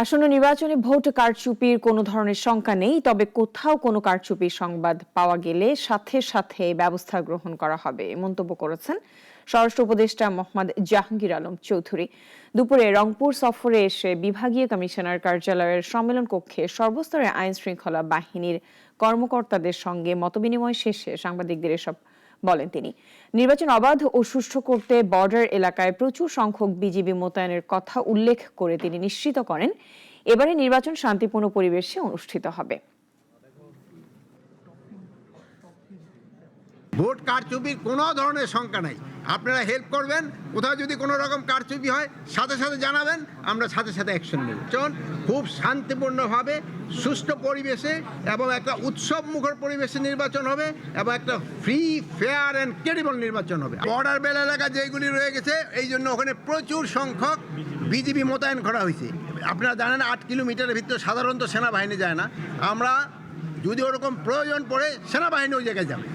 আসন্ন নির্বাচনে ভোট কারচুপির কোনো ধরনের শঙ্কা নেই, তবে কোথাও কোনো কারচুপির সংবাদ পাওয়া গেলে সাথে সাথে ব্যবস্থা গ্রহণ করা হবে মন্তব্য করেছেন স্বরাষ্ট্র উপদেষ্টা মোহাম্মদ জাহাঙ্গীর আলম চৌধুরী। দুপুরে রংপুর সফরে এসে বিভাগীয় কমিশনার কার্যালয়ের সম্মেলন কক্ষে সর্বস্তরের আইন শৃঙ্খলা বাহিনীর কর্মকর্তাদের সঙ্গে মতবিনিময় শেষে সাংবাদিকদের এসব বলেন তিনি। নির্বাচন অবাধ ও সুষ্ঠু করতে বর্ডার এলাকায় প্রচুর সংখ্যক বিজিবি মোতায়েনের কথা উল্লেখ করে তিনি নিশ্চিত করেন এবারে নির্বাচন শান্তিপূর্ণ পরিবেশে অনুষ্ঠিত হবে। ভোট কারচুপির কোনো ধরনের শঙ্কা নাই। আপনারা হেল্প করবেন, কোথাও যদি কোনো রকম কারচুপি হয় সাথে সাথে জানাবেন, আমরা সাথে সাথে অ্যাকশন নেব। খুব শান্তিপূর্ণভাবে সুষ্ঠু পরিবেশে এবং একটা উৎসব মুখর পরিবেশে নির্বাচন হবে এবং একটা ফ্রি ফেয়ার অ্যান্ড ক্রেডিবল নির্বাচন হবে। বর্ডার বেল এলাকা যেগুলি রয়ে গেছে এই জন্য ওখানে প্রচুর সংখ্যক বিজিবি মোতায়েন করা হয়েছে। আপনারা জানেন 8 কিলোমিটারের ভিতরে সাধারণত সেনাবাহিনী যায় না। আমরা যদি ওরকম প্রয়োজন পড়ে সেনাবাহিনী ওই জায়গায় যাবে।